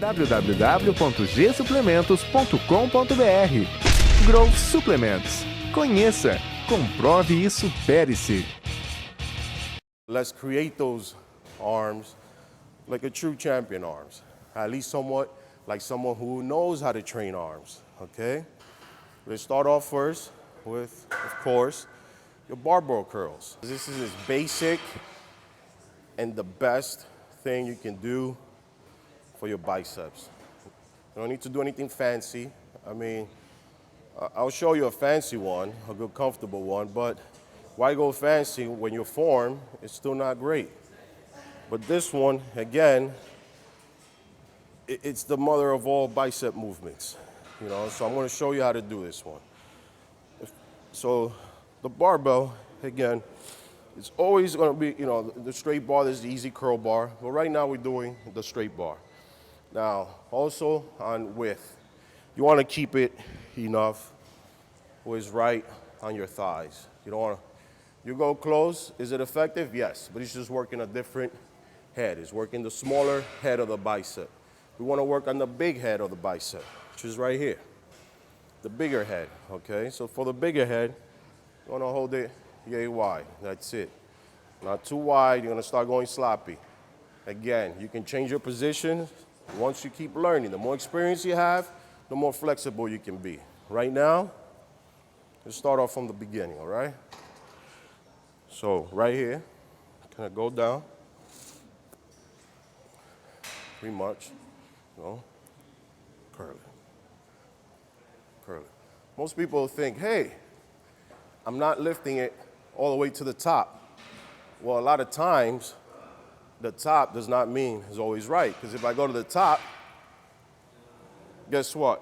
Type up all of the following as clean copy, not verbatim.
www.gsuplementos.com.br. Growth Supplements. Conheça, comprove e supere-se. Let's create those arms like a true champion arms. At least somewhat like someone who knows how to train arms, okay? Let's start off first with, of course, your barbell curls. This is as basic and the best thing you can do for your biceps. You don't need to do anything fancy. I mean, I'll show you a fancy one, a good comfortable one, but why go fancy when your form is still not great? But this one, again, it's the mother of all bicep movements, you know, so I'm gonna show you how to do this one. So the barbell, again, it's always gonna be, you know, the straight bar, there's the easy curl bar, but right now we're doing the straight bar. Now, also on width, you wanna keep it enough where it's right on your thighs. You don't wanna, you go close, is it effective? Yes, but it's just working a different head. It's working the smaller head of the bicep. We wanna work on the big head of the bicep, which is right here. The bigger head, okay? So for the bigger head, you wanna hold it yay wide, that's it. Not too wide, you're gonna start going sloppy. Again, you can change your position once you keep learning. The more experience you have, the more flexible you can be. Right now, let's start off from the beginning, all right? So right here, kind of go down, pretty much, you know, curl it. Curl it. Most people think, hey, I'm not lifting it all the way to the top. Well, a lot of times, the top does not mean is always right. Because if I go to the top, guess what?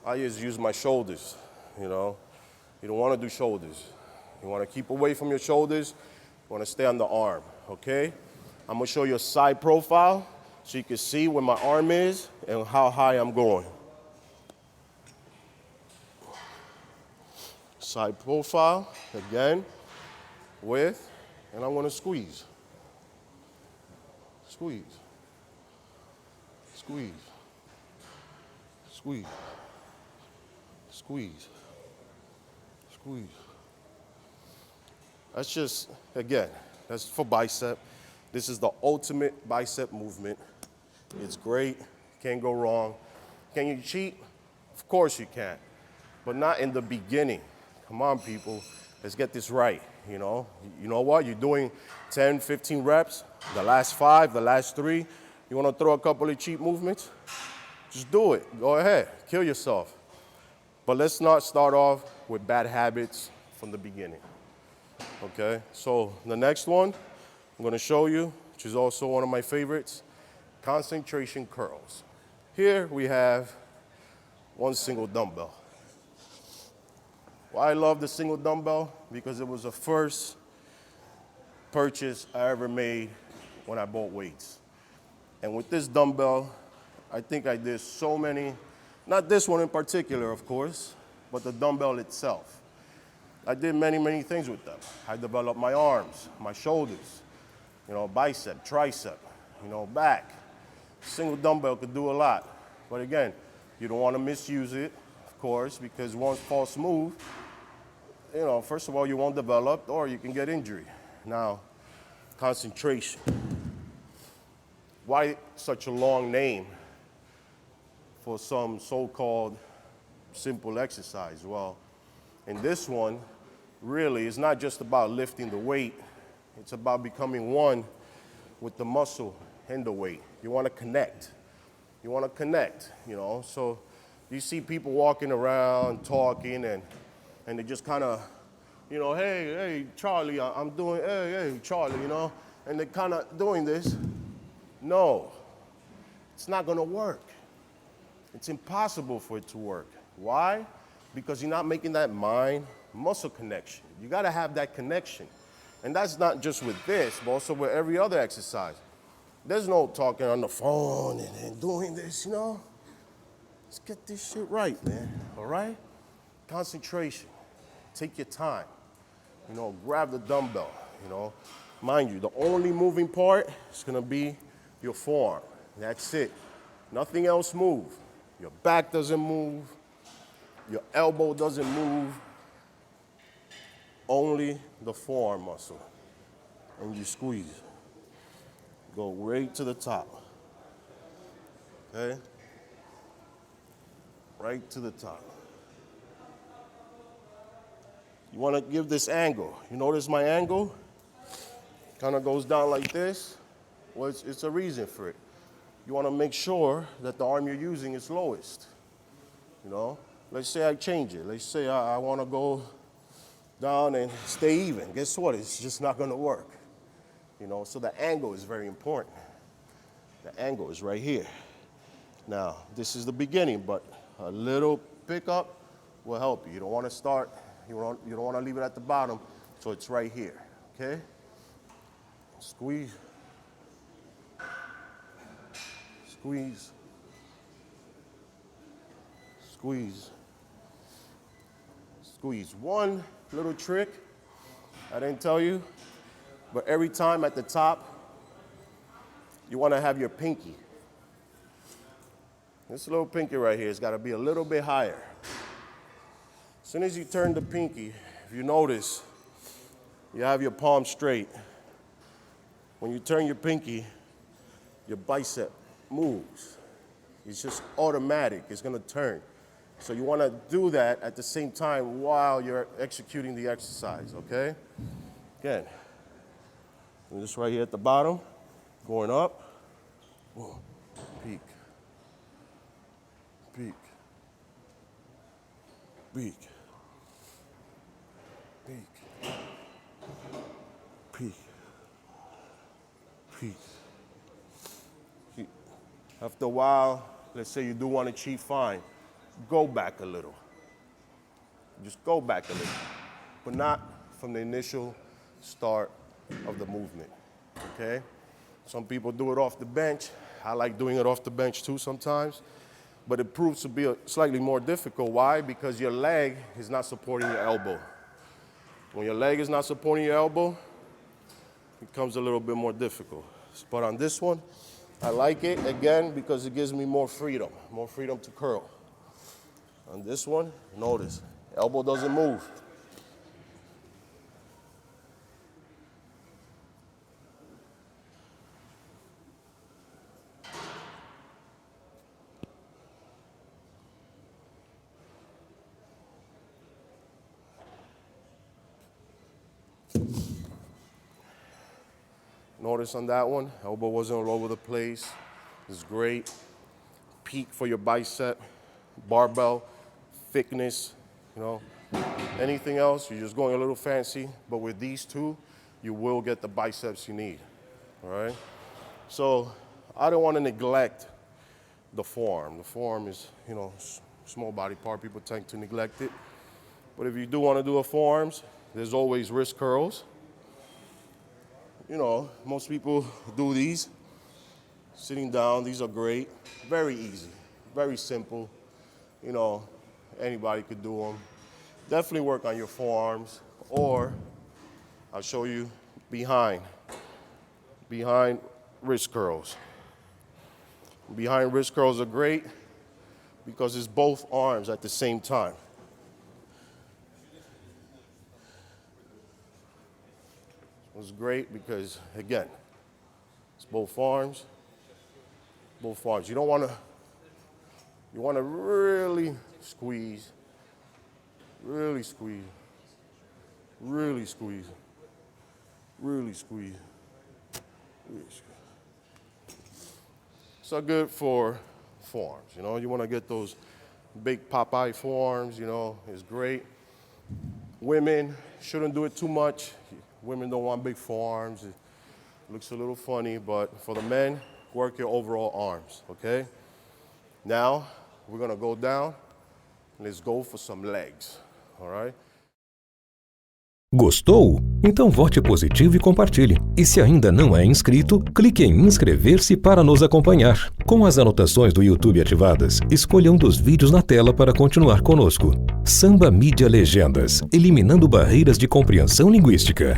I just use my shoulders, you know. You don't want to do shoulders. You want to keep away from your shoulders. You want to stay on the arm, okay? I'm going to show you a side profile so you can see where my arm is and how high I'm going. Side profile, again, with, and I'm gonna squeeze. Squeeze. Squeeze. Squeeze. Squeeze. Squeeze. That's just, again, that's for bicep. This is the ultimate bicep movement. It's great, can't go wrong. Can you cheat? Of course you can, but not in the beginning. Come on, people, let's get this right, you know? You know what, you're doing 10, 15 reps, the last 5, the last 3, you wanna throw a couple of cheat movements? Just do it, go ahead, kill yourself. But let's not start off with bad habits from the beginning, okay? So the next one I'm gonna show you, which is also one of my favorites, concentration curls. Here we have one single dumbbell. Why I love the single dumbbell? Because it was the first purchase I ever made when I bought weights. And with this dumbbell, I think I did so many, not this one in particular, of course, but the dumbbell itself. I did many, many things with them. I developed my arms, my shoulders, you know, bicep, tricep, you know, back. Single dumbbell could do a lot. But again, you don't want to misuse it, of course, because once false move, you know, first of all, you won't develop or you can get injury. Now, concentration. Why such a long name for some so-called simple exercise? Well, in this one, really, it's not just about lifting the weight. It's about becoming one with the muscle and the weight. You want to connect. You want to connect, you know. So you see people walking around, talking, and they just kind of, you know, hey, Charlie, I'm doing, hey, Charlie, you know, and they're kind of doing this. No, it's not going to work. It's impossible for it to work. Why? Because you're not making that mind-muscle connection. You got to have that connection. And that's not just with this, but also with every other exercise. There's no talking on the phone and doing this, you know. Let's get this shit right, man, all right? Concentration. Take your time. You know, grab the dumbbell, you know. Mind you, the only moving part is gonna be your forearm. That's it. Nothing else move. Your back doesn't move. Your elbow doesn't move. Only the forearm muscle. And you squeeze. Go right to the top. Okay? Right to the top. You want to give this angle. You notice my angle? Kind of goes down like this. Well, it's a reason for it. You want to make sure that the arm you're using is lowest. You know? Let's say I change it. Let's say I want to go down and stay even. Guess what? It's just not going to work. You know, so the angle is very important. The angle is right here. Now, this is the beginning, but a little pickup will help you. You don't want to start, you don't want to leave it at the bottom, so it's right here, okay? Squeeze. Squeeze. Squeeze. Squeeze. One little trick I didn't tell you, but every time at the top, you want to have your pinky. This little pinky right here has got to be a little bit higher. As soon as you turn the pinky, if you notice, you have your palm straight. When you turn your pinky, your bicep moves. It's just automatic. It's going to turn. So you want to do that at the same time while you're executing the exercise, okay? Again, and this right here at the bottom, going up, boom, peak, peak, peak, peak, peak, peak. After a while, let's say you do want to cheat, fine. Go back a little. Just go back a little, but not from the initial start of the movement, okay? Some people do it off the bench. I like doing it off the bench too sometimes, but it proves to be slightly more difficult. Why? Because your leg is not supporting your elbow. When your leg is not supporting your elbow, it becomes a little bit more difficult. But on this one, I like it, again, because it gives me more freedom to curl. On this one, notice, elbow doesn't move. Notice on that one, elbow wasn't all over the place. It's great. Peak for your bicep, barbell, thickness, you know. Anything else, you're just going a little fancy, but with these two, you will get the biceps you need, all right? So I don't want to neglect the forearm. The forearm is, you know, small body part, people tend to neglect it. But if you do want to do a forearms, there's always wrist curls. You know, most people do these, sitting down. These are great, very easy, very simple. You know, anybody could do them. Definitely work on your forearms, or I'll show you behind wrist curls. Behind wrist curls are great because it's both arms at the same time. It's great because, again, it's both arms, both arms. You want to really squeeze, really squeeze, really squeeze, really squeeze, really squeeze. So good for forearms, you know. You want to get those big Popeye forearms, you know, it's great. Women shouldn't do it too much. Women don't want big forearms. It looks a little funny, but for the men, work your overall arms, okay? Now, we're gonna go down. Let's go for some legs, all right? Gostou? Então vote positivo e compartilhe. E se ainda não é inscrito, clique em inscrever-se para nos acompanhar. Com as anotações do YouTube ativadas, escolha um dos vídeos na tela para continuar conosco. Samba Mídia Legendas, eliminando barreiras de compreensão linguística.